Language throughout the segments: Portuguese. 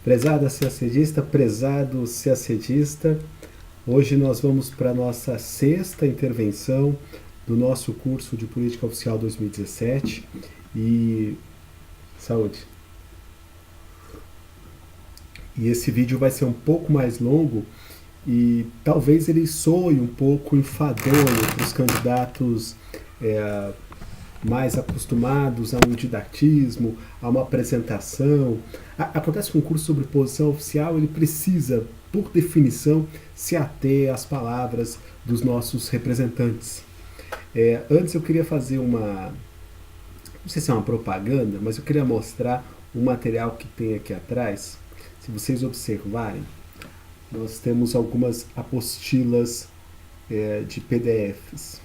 Prezada CACDista, prezado CACDista, hoje nós vamos para a nossa sexta intervenção do nosso curso de Política Oficial 2017 e saúde. E esse vídeo vai ser um pouco mais longo e talvez ele soe um pouco enfadonho para os candidatos mais acostumados a um didatismo, a uma apresentação. Acontece que um curso sobre posição oficial, ele precisa, por definição, se ater às palavras dos nossos representantes. Antes eu queria fazer não sei se é uma propaganda, mas eu queria mostrar o material que tem aqui atrás. Se vocês observarem, nós temos algumas apostilas de PDFs.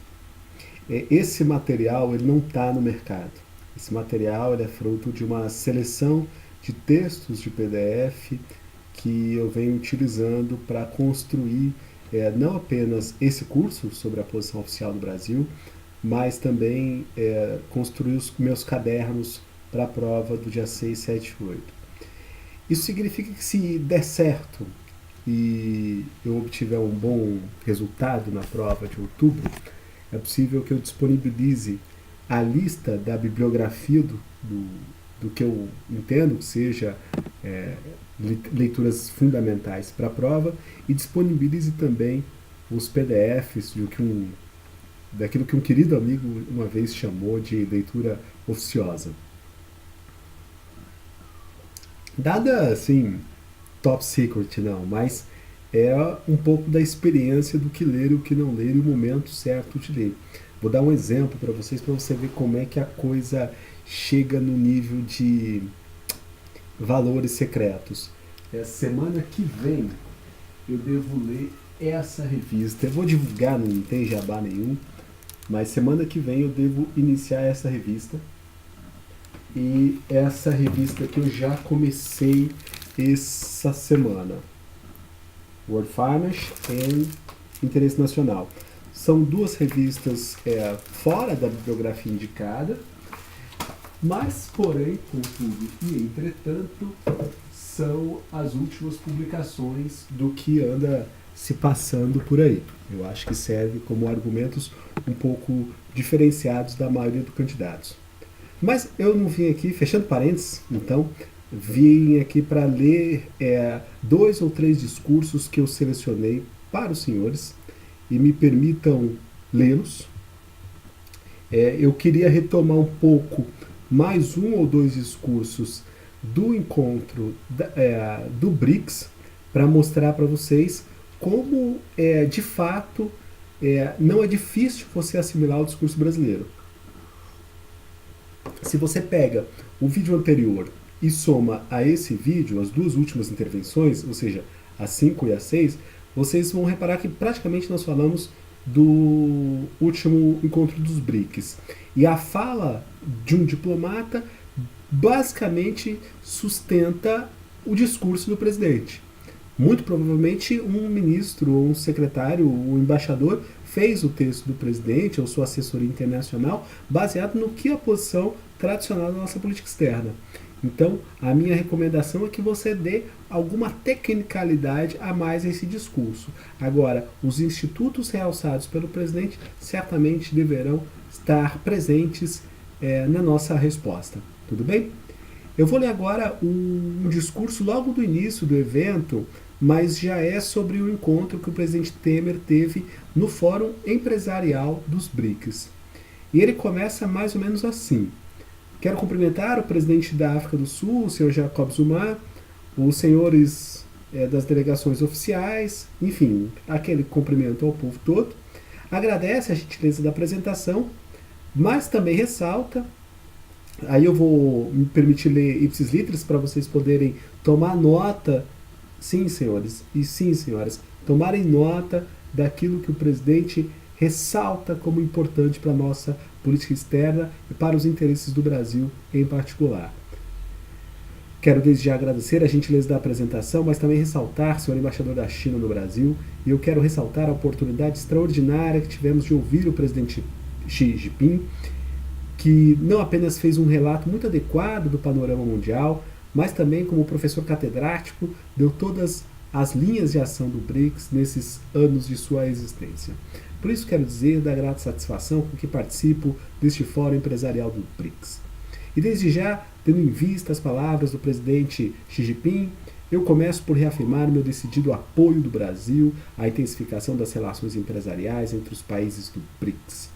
Esse material ele não está no mercado. Esse material ele é fruto de uma seleção de textos de PDF que eu venho utilizando para construir não apenas esse curso sobre a posição oficial do Brasil, mas também construir os meus cadernos para a prova do dia 6, 7 e 8. Isso significa que se der certo e eu obtiver um bom resultado na prova de outubro, é possível que eu disponibilize a lista da bibliografia do que eu entendo que seja leituras fundamentais para a prova e disponibilize também os PDFs daquilo que um querido amigo uma vez chamou de leitura oficiosa. Nada assim top secret não, mas é um pouco da experiência do que ler e o que não ler e o momento certo de ler. Vou dar um exemplo para vocês, para você ver como é que a coisa chega no nível de valores secretos. Semana que vem eu devo ler essa revista. Eu vou divulgar, não tem jabá nenhum, mas semana que vem eu devo iniciar essa revista. E essa revista que eu já comecei essa semana. World Farmers e Interesse Nacional. São duas revistas fora da bibliografia indicada, mas, porém, contudo e entretanto, são as últimas publicações do que anda se passando por aí. Eu acho que serve como argumentos um pouco diferenciados da maioria dos candidatos. Mas eu não vim aqui, fechando parênteses, então, vim aqui para ler 2 ou 3 discursos que eu selecionei para os senhores e me permitam lê-los. Eu queria retomar um pouco mais 1 ou 2 discursos do encontro do BRICS para mostrar para vocês como, de fato, não é difícil você assimilar o discurso brasileiro. Se você pega o vídeo anterior e soma a esse vídeo as 2 últimas intervenções, ou seja, a 5 e a 6, vocês vão reparar que praticamente nós falamos do último encontro dos BRICS. E a fala de um diplomata basicamente sustenta o discurso do presidente. Muito provavelmente um ministro, ou um secretário, ou um embaixador fez o texto do presidente ou sua assessoria internacional baseado no que é a posição tradicional da nossa política externa. Então, a minha recomendação é que você dê alguma tecnicalidade a mais a esse discurso. Agora, os institutos realçados pelo presidente certamente deverão estar presentes na nossa resposta. Tudo bem? Eu vou ler agora um discurso logo do início do evento, mas já é sobre o encontro que o presidente Temer teve no Fórum Empresarial dos BRICS. E ele começa mais ou menos assim. Quero cumprimentar o presidente da África do Sul, o senhor Jacob Zuma, os senhores das delegações oficiais, enfim, aquele cumprimento ao povo todo. Agradece a gentileza da apresentação, mas também ressalta, aí eu vou me permitir ler ipsis literis para vocês poderem tomar nota, sim senhores e sim senhoras, tomarem nota daquilo que o presidente ressalta como importante para a nossa política externa e para os interesses do Brasil em particular. Quero desde já agradecer a gentileza da apresentação, mas também ressaltar, senhor embaixador da China no Brasil, e eu quero ressaltar a oportunidade extraordinária que tivemos de ouvir o presidente Xi Jinping, que não apenas fez um relato muito adequado do panorama mundial, mas também como professor catedrático, deu todas as linhas de ação do BRICS nesses anos de sua existência. Por isso quero dizer da grata satisfação com que participo deste fórum empresarial do BRICS. E desde já, tendo em vista as palavras do presidente Xi Jinping, eu começo por reafirmar meu decidido apoio do Brasil à intensificação das relações empresariais entre os países do BRICS.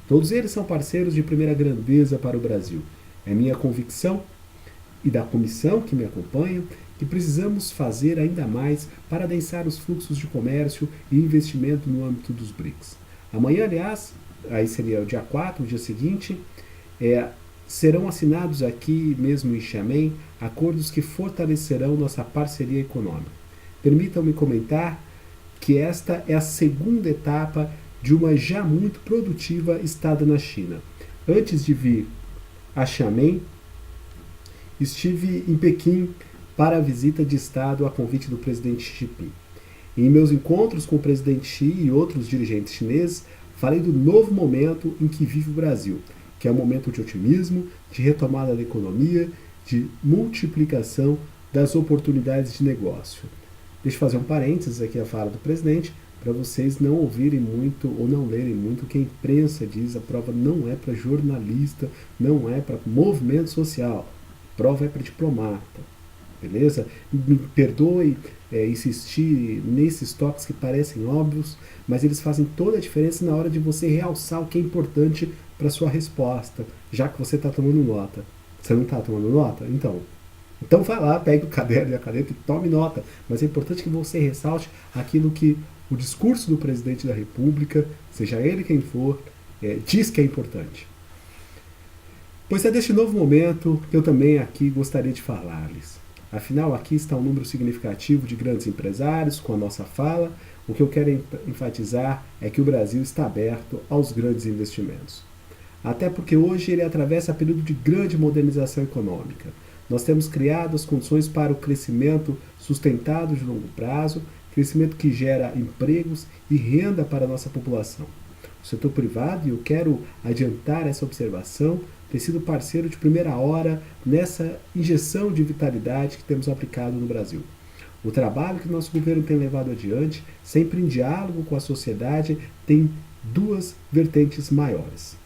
Todos eles são parceiros de primeira grandeza para o Brasil. É minha convicção e da comissão que me acompanha que precisamos fazer ainda mais para adensar os fluxos de comércio e investimento no âmbito dos BRICS. Amanhã, aliás, aí seria o dia 4, o dia seguinte, serão assinados aqui mesmo em Xiamen acordos que fortalecerão nossa parceria econômica. Permitam-me comentar que esta é a segunda etapa de uma já muito produtiva estada na China. Antes de vir a Xiamen, estive em Pequim para a visita de Estado a convite do presidente Xi Jinping. Em meus encontros com o presidente Xi e outros dirigentes chineses, falei do novo momento em que vive o Brasil, que é um momento de otimismo, de retomada da economia, de multiplicação das oportunidades de negócio. Deixa eu fazer um parênteses aqui à fala do presidente, para vocês não ouvirem muito ou não lerem muito o que a imprensa diz. A prova não é para jornalista, não é para movimento social, a prova é para diplomata. Beleza? Me perdoe insistir nesses toques que parecem óbvios, mas eles fazem toda a diferença na hora de você realçar o que é importante para sua resposta, já que você está tomando nota. Você não está tomando nota? Então vá lá, pegue o caderno e a caneta e tome nota. Mas é importante que você ressalte aquilo que o discurso do presidente da República, seja ele quem for, diz que é importante. Pois é deste novo momento que eu também aqui gostaria de falar-lhes. Afinal, aqui está um número significativo de grandes empresários com a nossa fala. O que eu quero enfatizar é que o Brasil está aberto aos grandes investimentos. Até porque hoje ele atravessa período de grande modernização econômica. Nós temos criado as condições para o crescimento sustentado de longo prazo, crescimento que gera empregos e renda para a nossa população. O setor privado, e eu quero adiantar essa observação, tem sido parceiro de primeira hora nessa injeção de vitalidade que temos aplicado no Brasil. O trabalho que nosso governo tem levado adiante, sempre em diálogo com a sociedade, tem duas vertentes maiores.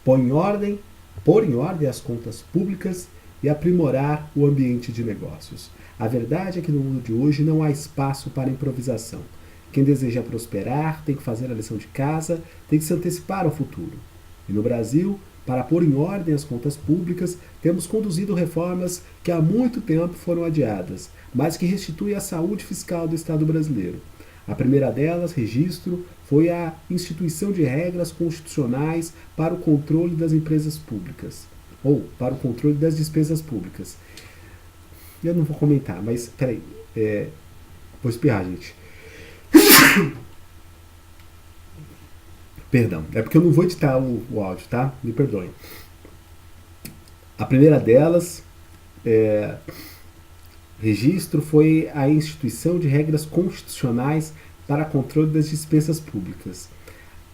Pôr em ordem as contas públicas e aprimorar o ambiente de negócios. A verdade é que no mundo de hoje não há espaço para improvisação. Quem deseja prosperar tem que fazer a lição de casa, tem que se antecipar ao futuro. E no Brasil, para pôr em ordem as contas públicas, temos conduzido reformas que há muito tempo foram adiadas, mas que restituem a saúde fiscal do Estado brasileiro. A primeira delas, registro, foi a instituição de regras constitucionais para o controle das empresas públicas, ou para o controle das despesas públicas. Eu não vou comentar, mas peraí, vou espirrar, gente. Perdão, é porque eu não vou editar o áudio, tá? Me perdoem. A primeira delas, registro, foi a instituição de regras constitucionais para controle das despesas públicas.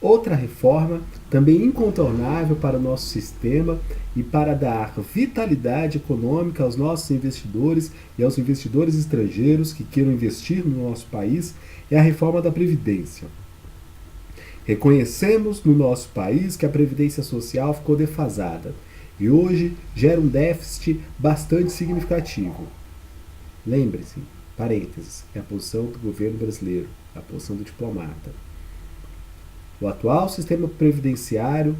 Outra reforma, também incontornável para o nosso sistema e para dar vitalidade econômica aos nossos investidores e aos investidores estrangeiros que queiram investir no nosso país, é a reforma da Previdência. Reconhecemos no nosso país que a Previdência Social ficou defasada e hoje gera um déficit bastante significativo. Lembre-se, parênteses, é a posição do governo brasileiro, a posição do diplomata. O atual sistema previdenciário,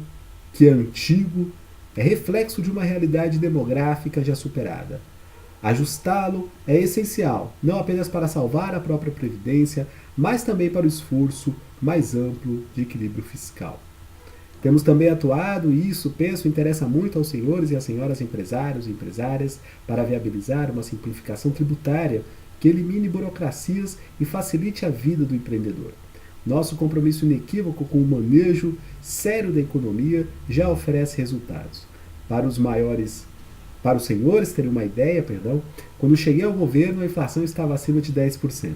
que é antigo, é reflexo de uma realidade demográfica já superada. Ajustá-lo é essencial, não apenas para salvar a própria Previdência, mas também para o esforço mais amplo de equilíbrio fiscal. Temos também atuado, e isso, penso, interessa muito aos senhores e às senhoras empresários e empresárias, para viabilizar uma simplificação tributária que elimine burocracias e facilite a vida do empreendedor. Nosso compromisso inequívoco com o manejo sério da economia já oferece resultados. Para os senhores terem uma ideia, quando cheguei ao governo a inflação estava acima de 10%.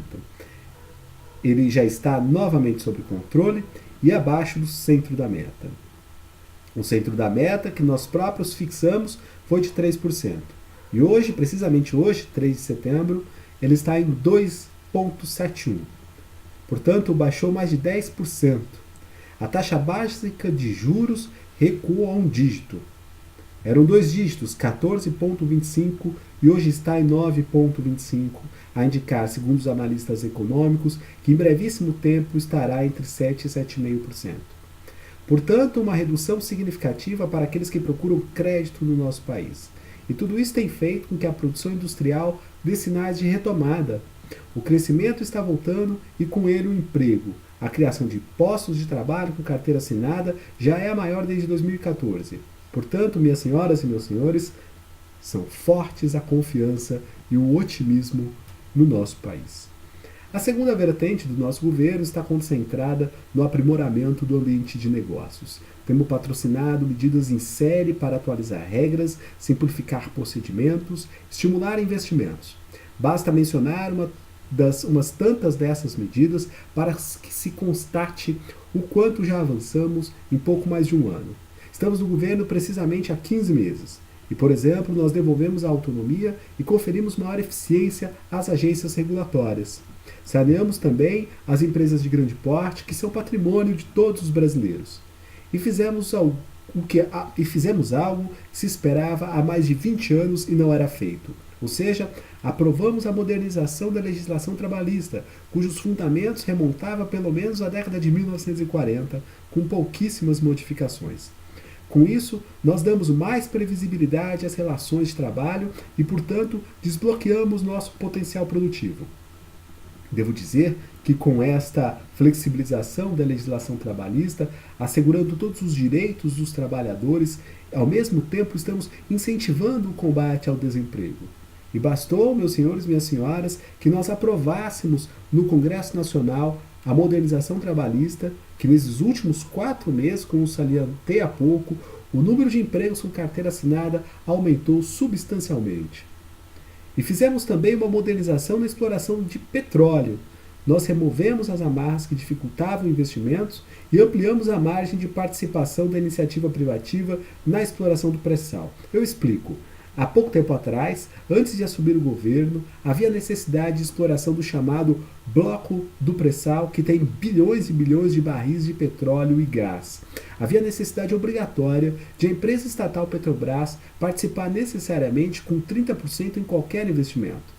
Ele já está novamente sob controle e abaixo do centro da meta. O centro da meta que nós próprios fixamos foi de 3%. E hoje, precisamente hoje, 3 de setembro, ele está em 2,71. Portanto, baixou mais de 10%. A taxa básica de juros recuou a um dígito. Eram dois dígitos, 14,25, e hoje está em 9,25, a indicar, segundo os analistas econômicos, que em brevíssimo tempo estará entre 7% e 7,5%. Portanto, uma redução significativa para aqueles que procuram crédito no nosso país. E tudo isso tem feito com que a produção industrial dê sinais de retomada. O crescimento está voltando e com ele o emprego. A criação de postos de trabalho com carteira assinada já é a maior desde 2014. Portanto, minhas senhoras e meus senhores, são fortes a confiança e o otimismo no nosso país. A segunda vertente do nosso governo está concentrada no aprimoramento do ambiente de negócios. Temos patrocinado medidas em série para atualizar regras, simplificar procedimentos, estimular investimentos. Basta mencionar umas tantas dessas medidas para que se constate o quanto já avançamos em pouco mais de um ano. Estamos no governo precisamente há 15 meses. E, por exemplo, nós devolvemos a autonomia e conferimos maior eficiência às agências regulatórias. Saneamos também as empresas de grande porte, que são patrimônio de todos os brasileiros. E fizemos algo que se esperava há mais de 20 anos e não era feito. Ou seja, aprovamos a modernização da legislação trabalhista, cujos fundamentos remontavam pelo menos à década de 1940, com pouquíssimas modificações. Com isso, nós damos mais previsibilidade às relações de trabalho e, portanto, desbloqueamos nosso potencial produtivo. Devo dizer que com esta flexibilização da legislação trabalhista, assegurando todos os direitos dos trabalhadores, ao mesmo tempo estamos incentivando o combate ao desemprego. E bastou, meus senhores e minhas senhoras, que nós aprovássemos no Congresso Nacional a modernização trabalhista, que nesses últimos 4 meses, como salientei há pouco, o número de empregos com carteira assinada aumentou substancialmente. E fizemos também uma modernização na exploração de petróleo. Nós removemos as amarras que dificultavam investimentos e ampliamos a margem de participação da iniciativa privativa na exploração do pré-sal. Eu explico. Há pouco tempo atrás, antes de assumir o governo, havia necessidade de exploração do chamado bloco do pré-sal, que tem bilhões e bilhões de barris de petróleo e gás. Havia necessidade obrigatória de a empresa estatal Petrobras participar necessariamente com 30% em qualquer investimento.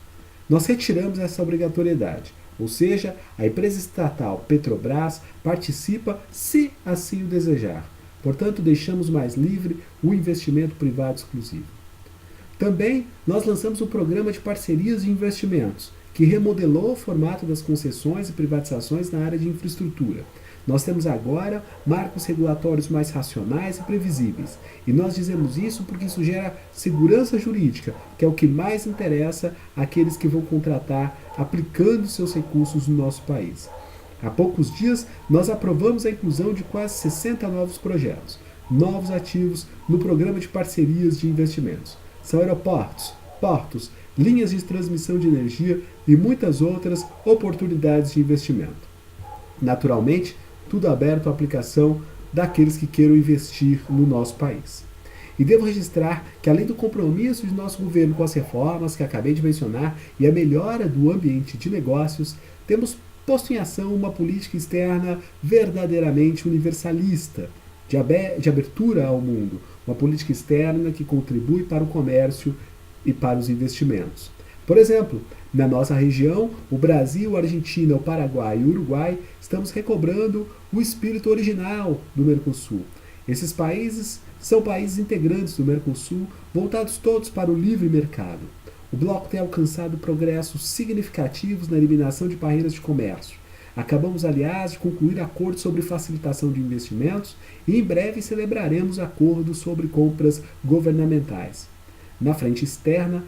Nós retiramos essa obrigatoriedade, ou seja, a empresa estatal Petrobras participa se assim o desejar. Portanto, deixamos mais livre o investimento privado exclusivo. Também nós lançamos um programa de parcerias de investimentos, que remodelou o formato das concessões e privatizações na área de infraestrutura. Nós temos agora marcos regulatórios mais racionais e previsíveis. E nós dizemos isso porque isso gera segurança jurídica, que é o que mais interessa àqueles que vão contratar aplicando seus recursos no nosso país. Há poucos dias, nós aprovamos a inclusão de quase 60 novos projetos, novos ativos no programa de parcerias de investimentos. São aeroportos, portos, linhas de transmissão de energia e muitas outras oportunidades de investimento. Naturalmente, tudo aberto à aplicação daqueles que queiram investir no nosso país. E devo registrar que, além do compromisso de nosso governo com as reformas que acabei de mencionar e a melhora do ambiente de negócios, temos posto em ação uma política externa verdadeiramente universalista, de abertura ao mundo, uma política externa que contribui para o comércio e para os investimentos. Por exemplo, na nossa região, o Brasil, a Argentina, o Paraguai e o Uruguai, estamos recobrando o espírito original do Mercosul. Esses países são países integrantes do Mercosul, voltados todos para o livre mercado. O bloco tem alcançado progressos significativos na eliminação de barreiras de comércio. Acabamos, aliás, de concluir acordos sobre facilitação de investimentos e em breve celebraremos acordos sobre compras governamentais. Na frente externa,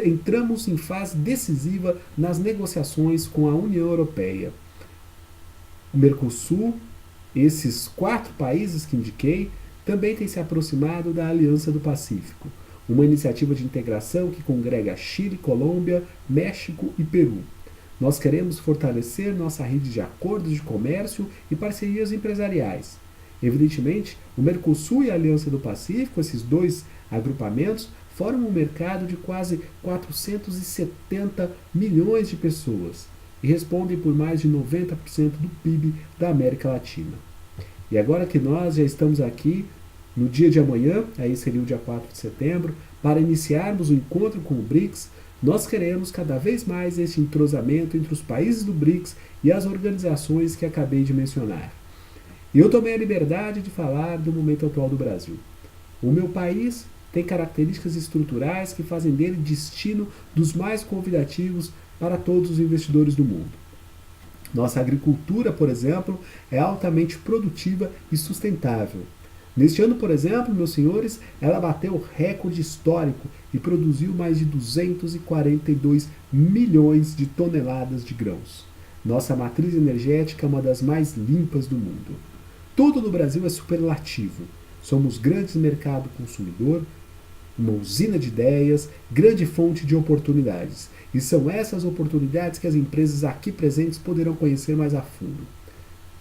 entramos em fase decisiva nas negociações com a União Europeia. O Mercosul, esses 4 países que indiquei, também têm se aproximado da Aliança do Pacífico, uma iniciativa de integração que congrega Chile, Colômbia, México e Peru. Nós queremos fortalecer nossa rede de acordos de comércio e parcerias empresariais. Evidentemente, o Mercosul e a Aliança do Pacífico, esses 2 agrupamentos, formam um mercado de quase 470 milhões de pessoas e respondem por mais de 90% do PIB da América Latina. E agora que nós já estamos aqui, no dia de amanhã, aí seria o dia 4 de setembro, para iniciarmos o encontro com o BRICS, nós queremos cada vez mais este entrosamento entre os países do BRICS e as organizações que acabei de mencionar. E eu tomei a liberdade de falar do momento atual do Brasil. O meu país tem características estruturais que fazem dele destino dos mais convidativos para todos os investidores do mundo. Nossa agricultura, por exemplo, é altamente produtiva e sustentável. Neste ano, por exemplo, meus senhores, ela bateu recorde histórico e produziu mais de 242 milhões de toneladas de grãos. Nossa matriz energética é uma das mais limpas do mundo. Tudo no Brasil é superlativo. Somos grandes mercado consumidor, uma usina de ideias, grande fonte de oportunidades. E são essas oportunidades que as empresas aqui presentes poderão conhecer mais a fundo.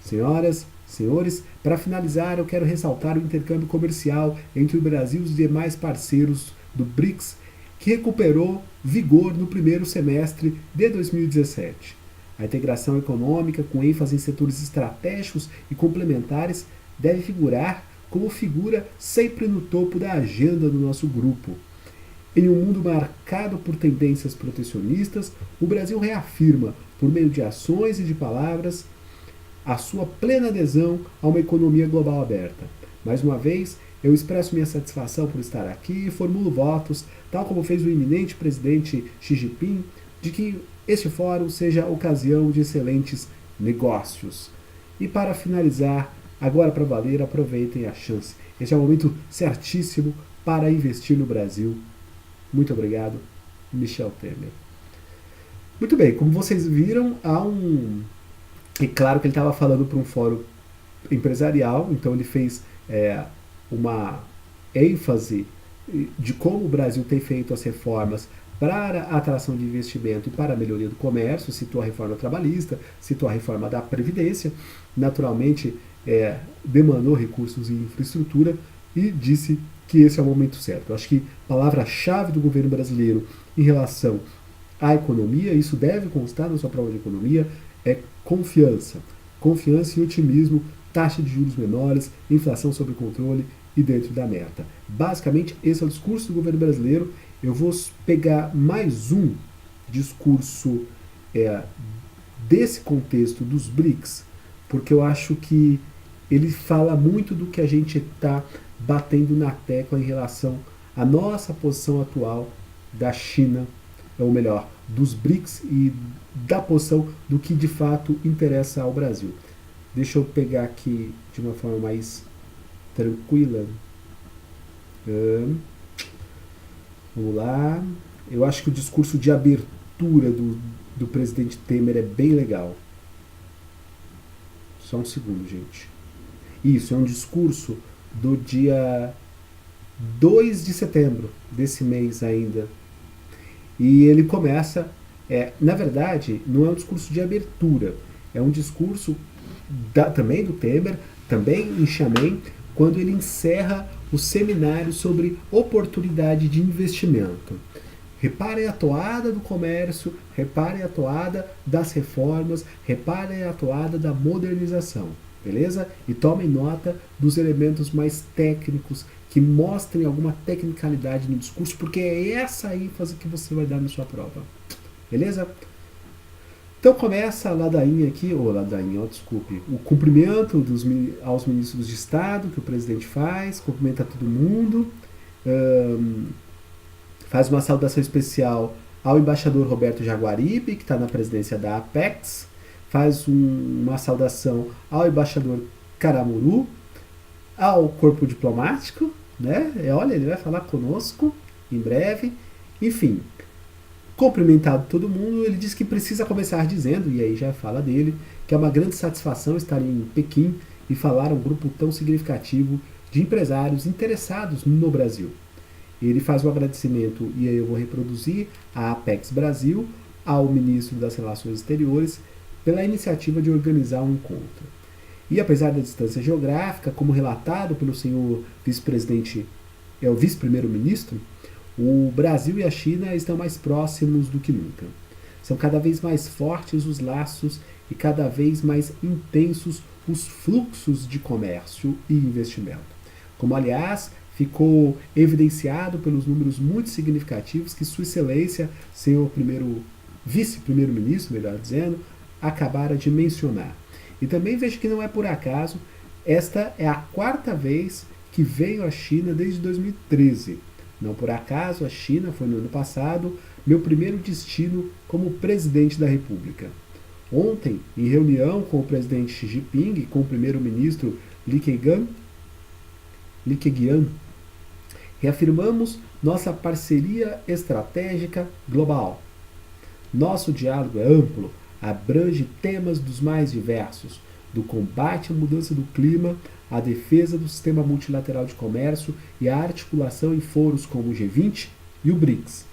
Senhoras, senhores, para finalizar, eu quero ressaltar o intercâmbio comercial entre o Brasil e os demais parceiros do BRICS, que recuperou vigor no primeiro semestre de 2017. A integração econômica, com ênfase em setores estratégicos e complementares, deve figurar como figura sempre no topo da agenda do nosso grupo. Em um mundo marcado por tendências protecionistas, o Brasil reafirma, por meio de ações e de palavras, a sua plena adesão a uma economia global aberta. Mais uma vez, eu expresso minha satisfação por estar aqui e formulo votos, tal como fez o eminente presidente Xi Jinping, de que este fórum seja ocasião de excelentes negócios. E para finalizar, agora para valer, aproveitem a chance. Este é o momento certíssimo para investir no Brasil. Muito obrigado, Michel Temer. Muito bem, como vocês viram, é claro que ele estava falando para um fórum empresarial, então ele fez uma ênfase de como o Brasil tem feito as reformas para a atração de investimento e para a melhoria do comércio, citou a reforma trabalhista, citou a reforma da Previdência, naturalmente demandou recursos em infraestrutura e disse que esse é o momento certo. Eu acho que a palavra-chave do governo brasileiro em relação à economia, isso deve constar na sua prova de economia, é confiança. Confiança e otimismo, taxa de juros menores, inflação sob controle e dentro da meta. Basicamente, esse é o discurso do governo brasileiro. Eu vou pegar mais um discurso desse contexto dos BRICS, porque eu acho que ele fala muito do que a gente está batendo na tecla em relação à nossa posição atual da China, ou melhor, dos BRICS e da posição do que de fato interessa ao Brasil. Deixa eu pegar aqui de uma forma mais tranquila. Vamos lá. Eu acho que o discurso de abertura do presidente Temer é bem legal. Só um segundo, gente. Isso, é um discurso do dia 2 de setembro, desse mês ainda. E ele começa, na verdade, não é um discurso de abertura, é um discurso também do Temer, também em Xiamen, quando ele encerra o seminário sobre oportunidade de investimento. Reparem a toada do comércio, reparem a toada das reformas, reparem a toada da modernização, beleza? E tomem nota dos elementos mais técnicos que mostrem alguma tecnicalidade no discurso, porque é essa ênfase que você vai dar na sua prova, beleza? Então começa a ladainha aqui, desculpe, o cumprimento aos ministros de Estado que o presidente faz, cumprimenta todo mundo, faz uma saudação especial ao embaixador Roberto Jaguaribe, que está na presidência da Apex, faz uma saudação ao embaixador Caramuru, ao corpo diplomático, né? Olha, ele vai falar conosco em breve, enfim. Cumprimentado todo mundo, ele diz que precisa começar dizendo, e aí já fala dele, que é uma grande satisfação estar em Pequim e falar a um grupo tão significativo de empresários interessados no Brasil. Ele faz um agradecimento, e aí eu vou reproduzir, à Apex Brasil, ao ministro das Relações Exteriores, pela iniciativa de organizar um encontro. E apesar da distância geográfica, como relatado pelo senhor vice-presidente, o vice-primeiro-ministro, o Brasil e a China estão mais próximos do que nunca. São cada vez mais fortes os laços e cada vez mais intensos os fluxos de comércio e investimento. Como, aliás, ficou evidenciado pelos números muito significativos que Sua Excelência, senhor vice-primeiro-ministro, melhor dizendo, acabara de mencionar. E também vejo que não é por acaso, esta é a quarta vez que veio à China desde 2013. Não por acaso, a China foi no ano passado meu primeiro destino como presidente da República. Ontem, em reunião com o presidente Xi Jinping e com o primeiro-ministro Li Keqiang, reafirmamos nossa parceria estratégica global. Nosso diálogo é amplo, abrange temas dos mais diversos, do combate à mudança do clima, à defesa do sistema multilateral de comércio e a articulação em foros como o G20 e o BRICS,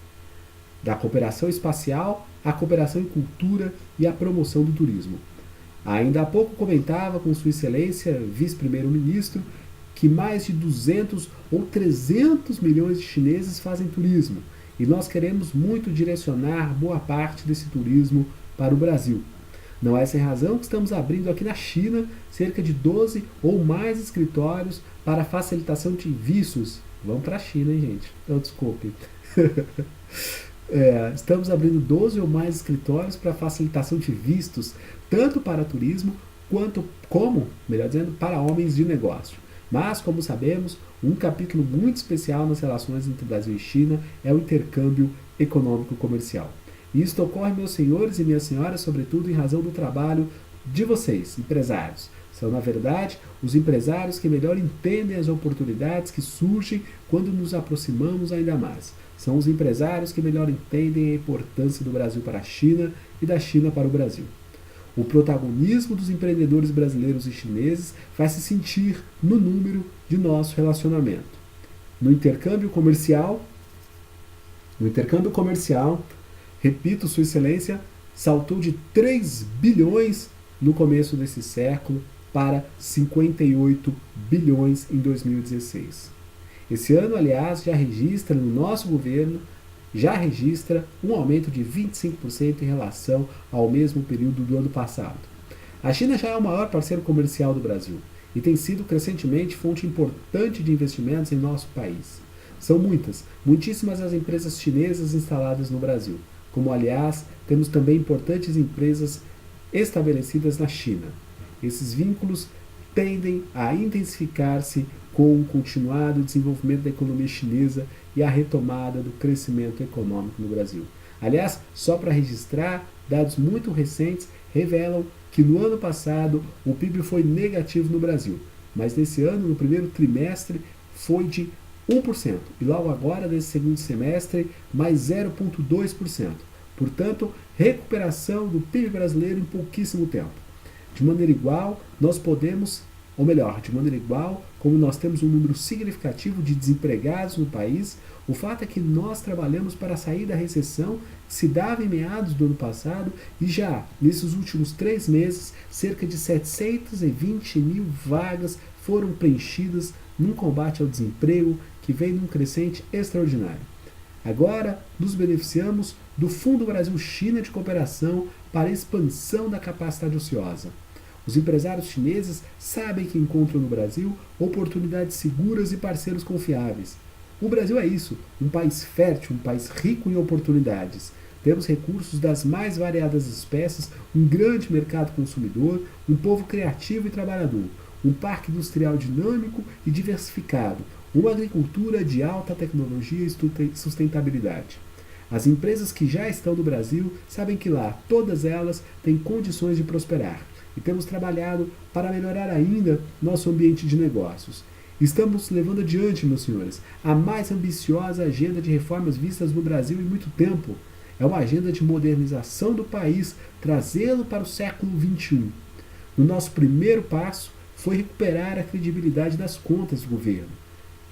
da cooperação espacial à cooperação em cultura e à promoção do turismo. Ainda há pouco comentava com Sua Excelência, vice-primeiro-ministro, que mais de 200 ou 300 milhões de chineses fazem turismo, e nós queremos muito direcionar boa parte desse turismo para o Brasil. Não é sem razão que estamos abrindo aqui na China cerca de 12 ou mais escritórios para facilitação de vistos. Vamos para a China, hein, gente? Então, desculpe. Estamos abrindo 12 ou mais escritórios para facilitação de vistos, tanto para turismo como, melhor dizendo, para homens de negócio. Mas, como sabemos, um capítulo muito especial nas relações entre Brasil e China é o intercâmbio econômico-comercial. E isto ocorre, meus senhores e minhas senhoras, sobretudo em razão do trabalho de vocês, empresários. São, na verdade, os empresários que melhor entendem as oportunidades que surgem quando nos aproximamos ainda mais. São os empresários que melhor entendem a importância do Brasil para a China e da China para o Brasil. O protagonismo dos empreendedores brasileiros e chineses vai se sentir no número de nosso relacionamento. No intercâmbio comercial, repito, Sua Excelência, saltou de 3 bilhões no começo desse século para 58 bilhões em 2016. Esse ano, aliás, já registra no nosso governo um aumento de 25% em relação ao mesmo período do ano passado. A China já é o maior parceiro comercial do Brasil e tem sido crescentemente fonte importante de investimentos em nosso país. São muitíssimas as empresas chinesas instaladas no Brasil, como, aliás, temos também importantes empresas estabelecidas na China. Esses vínculos tendem a intensificar-se com o continuado desenvolvimento da economia chinesa e a retomada do crescimento econômico no Brasil. Aliás, só para registrar, dados muito recentes revelam que no ano passado o PIB foi negativo no Brasil, mas nesse ano, no primeiro trimestre, foi de 1%, e logo agora, nesse segundo semestre, mais 0,2%. Portanto, recuperação do PIB brasileiro em pouquíssimo tempo. De maneira igual, como nós temos um número significativo de desempregados no país, o fato é que nós trabalhamos para sair da recessão que se dava em meados do ano passado e já, nesses últimos 3 meses, cerca de 720 mil vagas foram preenchidas num combate ao desemprego que vem num crescente extraordinário. Agora, nos beneficiamos do Fundo Brasil-China de Cooperação para a expansão da capacidade ociosa. Os empresários chineses sabem que encontram no Brasil oportunidades seguras e parceiros confiáveis. O Brasil é isso, um país fértil, um país rico em oportunidades. Temos recursos das mais variadas espécies, um grande mercado consumidor, um povo criativo e trabalhador, um parque industrial dinâmico e diversificado, uma agricultura de alta tecnologia e sustentabilidade. As empresas que já estão no Brasil sabem que lá, todas elas, têm condições de prosperar. E temos trabalhado para melhorar ainda nosso ambiente de negócios. Estamos levando adiante, meus senhores, a mais ambiciosa agenda de reformas vistas no Brasil em muito tempo. É uma agenda de modernização do país, trazê-lo para o século XXI. No nosso primeiro passo foi recuperar a credibilidade das contas do governo.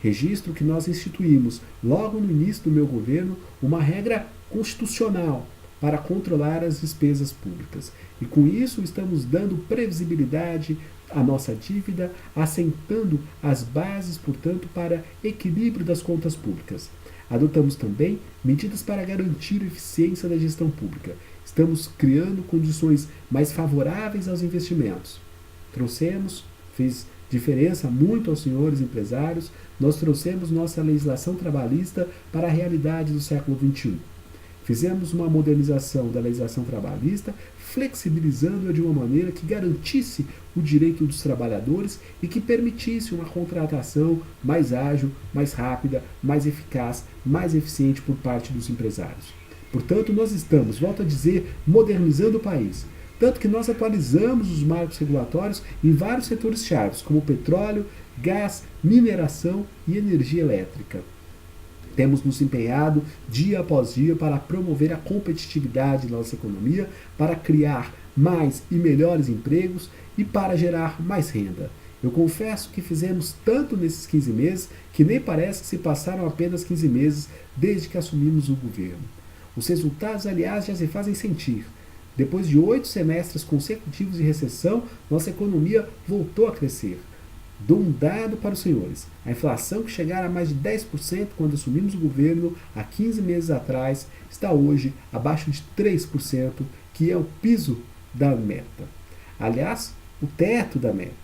Registro que nós instituímos, logo no início do meu governo, uma regra constitucional para controlar as despesas públicas. E com isso estamos dando previsibilidade à nossa dívida, assentando as bases, portanto, para equilíbrio das contas públicas. Adotamos também medidas para garantir a eficiência da gestão pública. Estamos criando condições mais favoráveis aos investimentos. Fez diferença muito aos senhores empresários, nós trouxemos nossa legislação trabalhista para a realidade do século XXI. Fizemos uma modernização da legislação trabalhista, flexibilizando-a de uma maneira que garantisse o direito dos trabalhadores e que permitisse uma contratação mais ágil, mais rápida, mais eficaz, mais eficiente por parte dos empresários. Portanto, nós estamos, volto a dizer, modernizando o país. Tanto que nós atualizamos os marcos regulatórios em vários setores chaves, como petróleo, gás, mineração e energia elétrica. Temos nos empenhado dia após dia para promover a competitividade da nossa economia, para criar mais e melhores empregos e para gerar mais renda. Eu confesso que fizemos tanto nesses 15 meses que nem parece que se passaram apenas 15 meses desde que assumimos o governo. Os resultados, aliás, já se fazem sentir. Depois de 8 semestres consecutivos de recessão, nossa economia voltou a crescer. Dou um dado para os senhores. A inflação, que chegara a mais de 10% quando assumimos o governo há 15 meses atrás, está hoje abaixo de 3%, que é o piso da meta. Aliás, o teto da meta.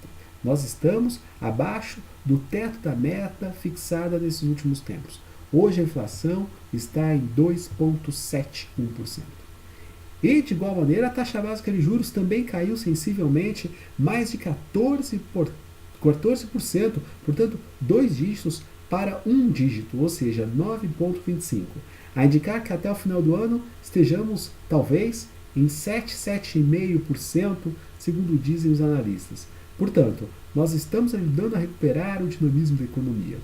Nós estamos abaixo do teto da meta fixada nesses últimos tempos. Hoje a inflação está em 2,71%. E, de igual maneira, a taxa básica de juros também caiu sensivelmente, mais de 14%, portanto, 2 dígitos para 1 dígito, ou seja, 9,25%. A indicar que até o final do ano estejamos, talvez, em 7,5%, segundo dizem os analistas. Portanto, nós estamos ajudando a recuperar o dinamismo da economia.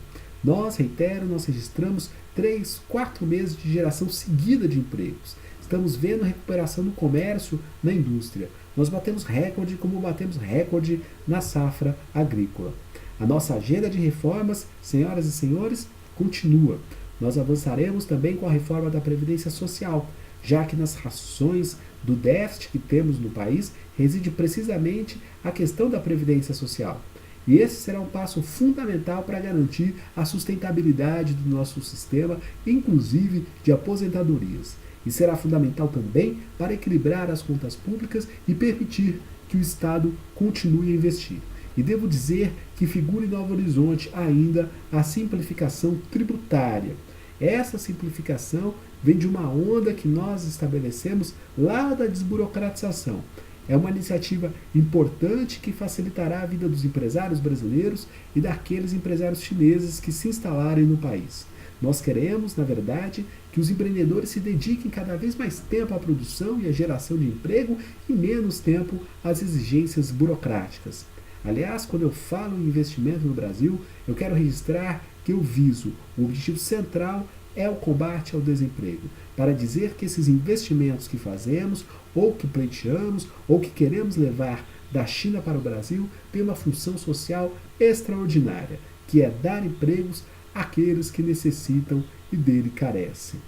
Nós, reitero, nós registramos 3, 4 meses de geração seguida de empregos. Estamos vendo recuperação no comércio, na indústria. Nós batemos recorde como batemos recorde na safra agrícola. A nossa agenda de reformas, senhoras e senhores, continua. Nós avançaremos também com a reforma da Previdência Social, já que nas razões do déficit que temos no país reside precisamente a questão da Previdência Social. E esse será um passo fundamental para garantir a sustentabilidade do nosso sistema, inclusive de aposentadorias. E será fundamental também para equilibrar as contas públicas e permitir que o Estado continue a investir. E devo dizer que figura em Novo Horizonte ainda a simplificação tributária. Essa simplificação vem de uma onda que nós estabelecemos lá da desburocratização. É uma iniciativa importante que facilitará a vida dos empresários brasileiros e daqueles empresários chineses que se instalarem no país. Nós queremos, na verdade, que os empreendedores se dediquem cada vez mais tempo à produção e à geração de emprego e menos tempo às exigências burocráticas. Aliás, quando eu falo em investimento no Brasil, eu quero registrar que eu viso o objetivo central é o combate ao desemprego, para dizer que esses investimentos que fazemos, ou que pleiteamos, ou que queremos levar da China para o Brasil, têm uma função social extraordinária, que é dar empregos àqueles que necessitam e dele carecem.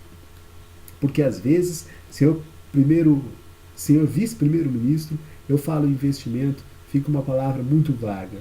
Porque às vezes, senhor vice-primeiro-ministro, eu falo investimento, fica uma palavra muito vaga.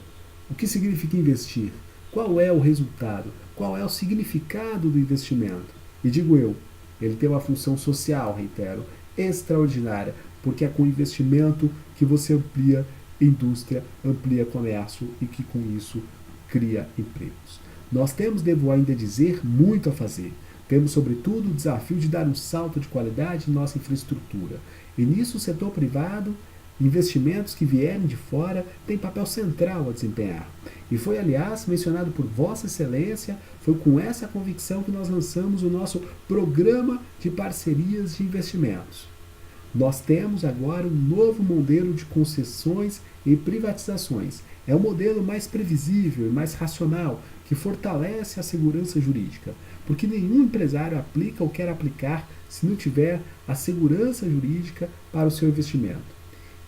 O que significa investir? Qual é o resultado? Qual é o significado do investimento? E digo eu, ele tem uma função social, reitero, extraordinária, porque é com investimento que você amplia indústria, amplia comércio e que com isso cria empregos. Nós temos, devo ainda dizer, muito a fazer. Temos, sobretudo, o desafio de dar um salto de qualidade em nossa infraestrutura. E nisso o setor privado, investimentos que vierem de fora, têm papel central a desempenhar. E foi, aliás, mencionado por Vossa Excelência, foi com essa convicção que nós lançamos o nosso Programa de Parcerias de Investimentos. Nós temos agora um novo modelo de concessões e privatizações. É um modelo mais previsível e mais racional, que fortalece a segurança jurídica, porque nenhum empresário aplica ou quer aplicar se não tiver a segurança jurídica para o seu investimento.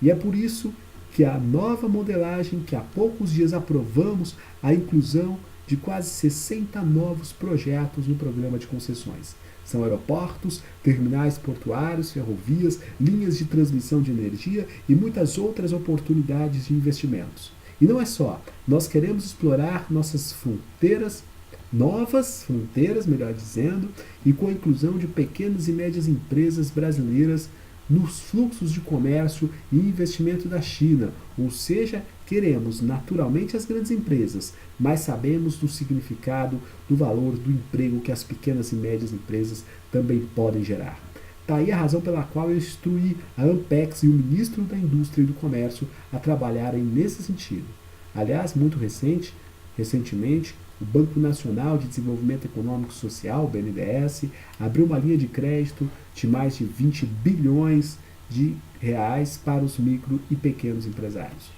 E é por isso que a nova modelagem, que há poucos dias aprovamos a inclusão de quase 60 novos projetos no programa de concessões. São aeroportos, terminais portuários, ferrovias, linhas de transmissão de energia e muitas outras oportunidades de investimentos. E não é só, nós queremos explorar nossas fronteiras novas fronteiras, melhor dizendo, e com a inclusão de pequenas e médias empresas brasileiras nos fluxos de comércio e investimento da China, ou seja, queremos naturalmente as grandes empresas, mas sabemos do significado, do valor do emprego que as pequenas e médias empresas também podem gerar. Daí a razão pela qual eu instruí a Ampex e o ministro da Indústria e do Comércio a trabalharem nesse sentido. Aliás, muito recentemente, o Banco Nacional de Desenvolvimento Econômico e Social, o BNDES, abriu uma linha de crédito de mais de 20 bilhões de reais para os micro e pequenos empresários.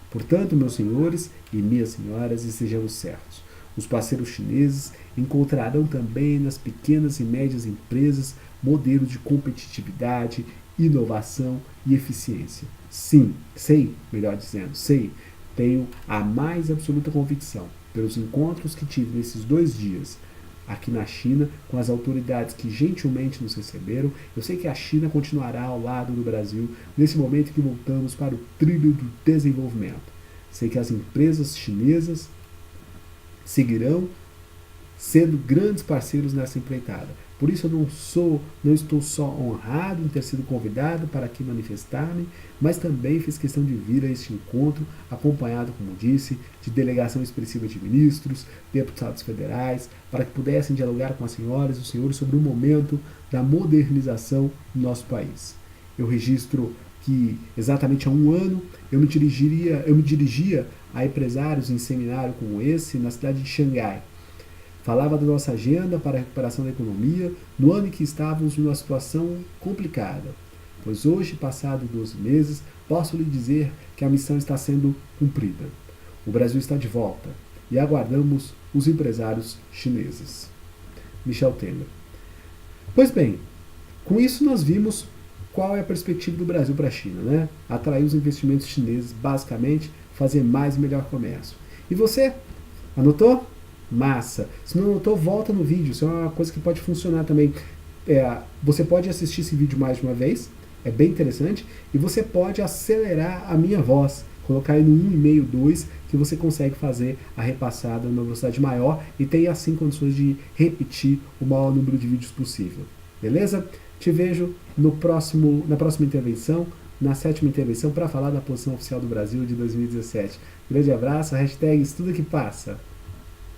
Portanto, meus senhores e minhas senhoras, estejamos certos. Os parceiros chineses encontrarão também nas pequenas e médias empresas modelos de competitividade, inovação e eficiência. Sim, sei, tenho a mais absoluta convicção, pelos encontros que tive nesses 2 dias aqui na China, com as autoridades que gentilmente nos receberam, eu sei que a China continuará ao lado do Brasil nesse momento que voltamos para o trilho do desenvolvimento. Sei que as empresas chinesas seguirão sendo grandes parceiros nessa empreitada. Por isso eu não estou só honrado em ter sido convidado para aqui manifestar-me, mas também fiz questão de vir a este encontro, acompanhado, como disse, de delegação expressiva de ministros, deputados federais, para que pudessem dialogar com as senhoras e os senhores sobre o momento da modernização do nosso país. Eu registro que exatamente há 1 ano eu me dirigia a empresários em seminário como esse na cidade de Xangai. Falava da nossa agenda para a recuperação da economia no ano em que estávamos numa situação complicada. Pois hoje, passado 12 meses, posso lhe dizer que a missão está sendo cumprida. O Brasil está de volta e aguardamos os empresários chineses. Michel Temer. Pois bem, com isso nós vimos qual é a perspectiva do Brasil para a China, né? Atrair os investimentos chineses, basicamente, fazer mais e melhor comércio. E você? Anotou? Massa. Se não anotou, volta no vídeo. Isso é uma coisa que pode funcionar também. Você pode assistir esse vídeo mais de uma vez, é bem interessante, e você pode acelerar a minha voz, colocar aí no 1,5, 2, que você consegue fazer a repassada numa velocidade maior e tem assim condições de repetir o maior número de vídeos possível. Beleza? Te vejo na próxima intervenção, na 7ª intervenção, para falar da posição oficial do Brasil de 2017. Grande abraço, hashtag Estuda que Passa.